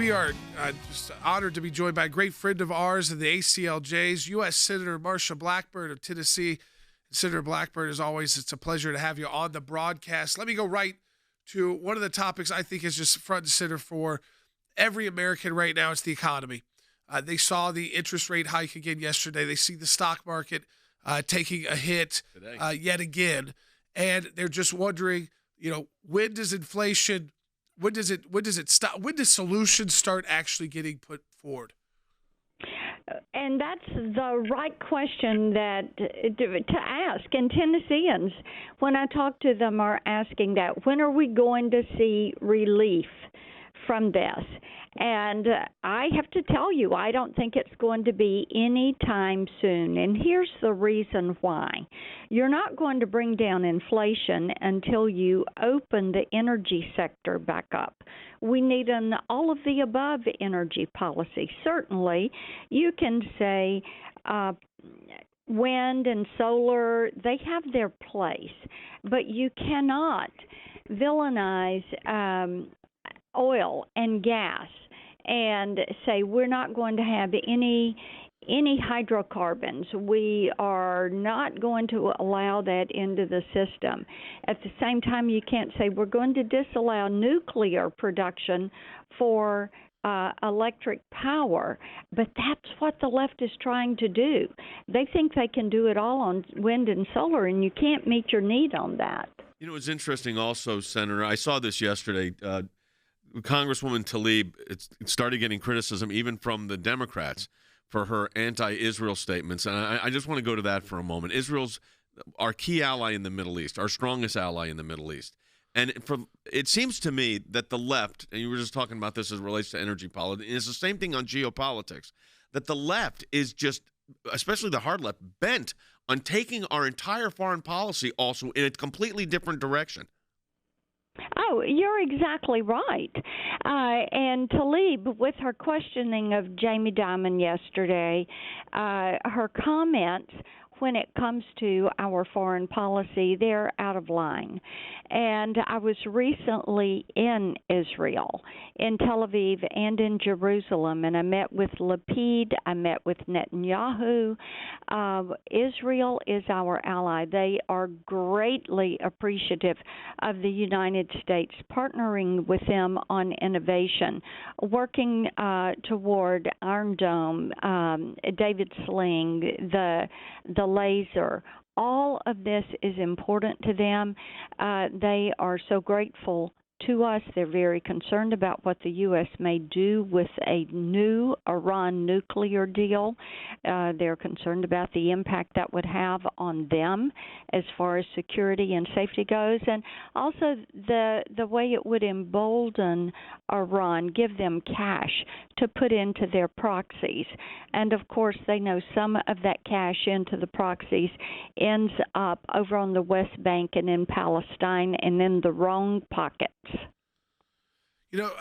we are just honored to be joined by a great friend of ours in the ACLJs, U.S. Senator Marsha Blackburn of Tennessee. Senator Blackburn, as always, it's a pleasure to have you on the broadcast. Let me go right to one of the topics I think is just front and center for every American right now. It's the economy. They saw the interest rate hike again yesterday. They see the stock market taking a hit yet again, and they're just wondering, when does inflation? When does it stop? When does solutions start actually getting put forward? And that's the right question to ask. And Tennesseans, when I talk to them, are asking that. When are we going to see relief from this? And I have to tell you, I don't think it's going to be any time soon. And here's the reason why. You're not going to bring down inflation until you open the energy sector back up. We need an all-of-the-above energy policy. Certainly, you can say wind and solar, they have their place, but you cannot villainize oil and gas and say we're not going to have any hydrocarbons. We are not going to allow that into the system. At the same time, you can't say we're going to disallow nuclear production for electric power, but that's what the left is trying to do. They think they can do it all on wind and solar, and you can't meet your need on that. It's interesting also, Senator, I saw this yesterday. Congresswoman Tlaib started getting criticism even from the Democrats for her anti-Israel statements. And I just want to go to that for a moment. Israel's our key ally in the Middle East, our strongest ally in the Middle East. And it seems to me that the left, and you were just talking about this as it relates to energy politics, it's the same thing on geopolitics, that the left is just, especially the hard left, bent on taking our entire foreign policy also in a completely different direction. Oh, you're exactly right. And Tlaib, with her questioning of Jamie Dimon yesterday, her comments when it comes to our foreign policy, they're out of line. And I was recently in Israel, in Tel Aviv and in Jerusalem, and I met with Lapid, I met with Netanyahu. Israel is our ally. They are greatly appreciative of the United States partnering with them on innovation, working toward Iron Dome, David Sling, the laser. All of this is important to them. They are so grateful to us. They're very concerned about what the U.S. may do with a new Iran nuclear deal. They're concerned about the impact that would have on them as far as security and safety goes, and also the way it would embolden Iran, give them cash to put into their proxies. And, of course, they know some of that cash into the proxies ends up over on the West Bank and in Palestine and in the wrong pockets.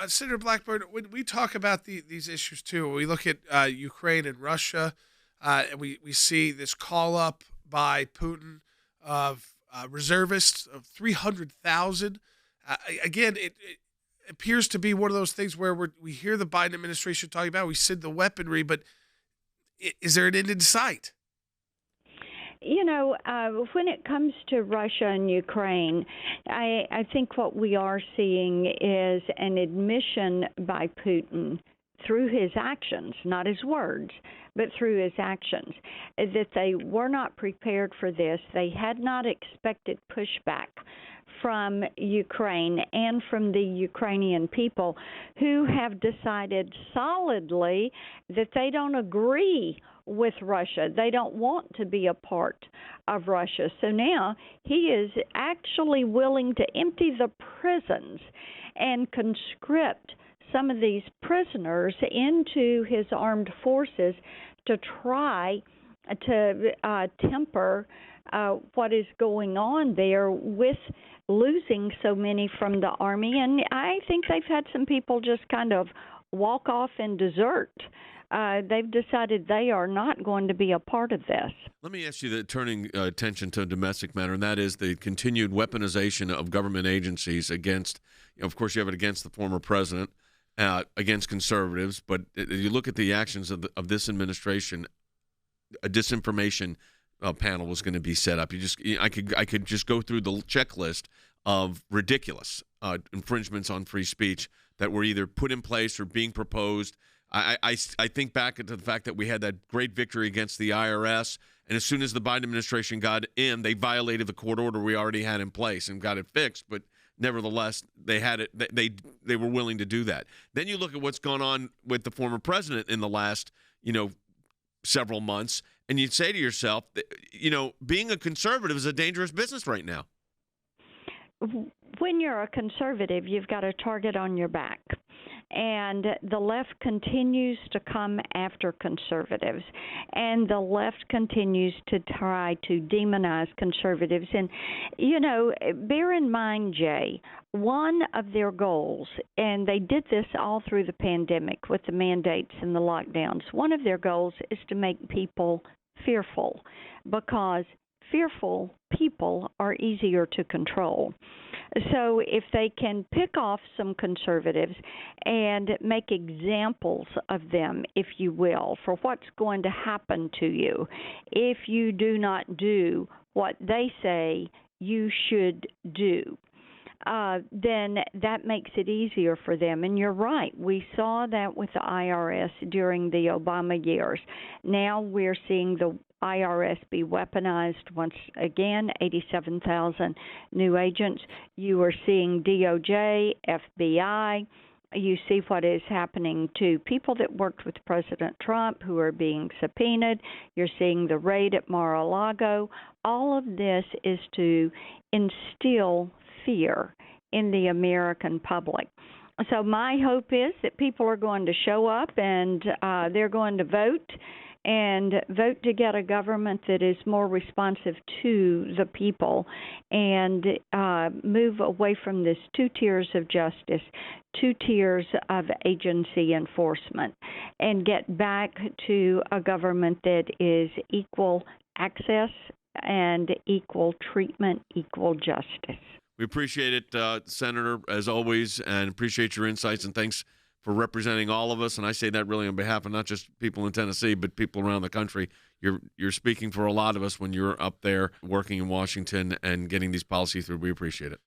Senator Blackburn, when we talk about these issues, too, when we look at Ukraine and Russia, and we see this call up by Putin of reservists of 300,000. Again, it appears to be one of those things where we hear the Biden administration talking about we send the weaponry, but is there an end in sight? When it comes to Russia and Ukraine, I think what we are seeing is an admission by Putin through his actions, not his words, but through his actions, that they were not prepared for this. They had not expected pushback from Ukraine and from the Ukrainian people, who have decided solidly that they don't agree with Russia. They don't want to be a part of Russia. So now he is actually willing to empty the prisons and conscript some of these prisoners into his armed forces to try to temper what is going on there with losing so many from the army. And I think they've had some people just kind of walk off and desert. They've decided they are not going to be a part of this. Let me ask you, turning attention to a domestic matter, and that is the continued weaponization of government agencies against, of course, you have it against the former president, against conservatives. But you look at the actions of this administration, a disinformation panel was going to be set up. I could just go through the checklist of ridiculous infringements on free speech that were either put in place or being proposed. I think back to the fact that we had that great victory against the IRS, and as soon as the Biden administration got in, they violated the court order we already had in place and got it fixed. But nevertheless, they had it. They were willing to do that. Then you look at what's gone on with the former president in the last several months, and you'd say to yourself, being a conservative is a dangerous business right now. When you're a conservative, you've got a target on your back. And the left continues to come after conservatives. And the left continues to try to demonize conservatives. And, bear in mind, Jay, one of their goals, and they did this all through the pandemic with the mandates and the lockdowns, one of their goals is to make people fearful, because fearful people are easier to control. So if they can pick off some conservatives and make examples of them, if you will, for what's going to happen to you if you do not do what they say you should do, then that makes it easier for them. And you're right. We saw that with the IRS during the Obama years. Now we're seeing the IRS be weaponized once again, 87,000 new agents. You are seeing DOJ, FBI. You see what is happening to people that worked with President Trump who are being subpoenaed. You're seeing the raid at Mar-a-Lago. All of this is to instill fear in the American public. So my hope is that people are going to show up and they're going to vote to get a government that is more responsive to the people and move away from this two tiers of justice, two tiers of agency enforcement, and get back to a government that is equal access and equal treatment, equal justice. We appreciate it, Senator, as always, and appreciate your insights, and thanks for representing all of us. And I say that really on behalf of not just people in Tennessee, but people around the country. You're speaking for a lot of us when you're up there working in Washington and getting these policies through. We appreciate it.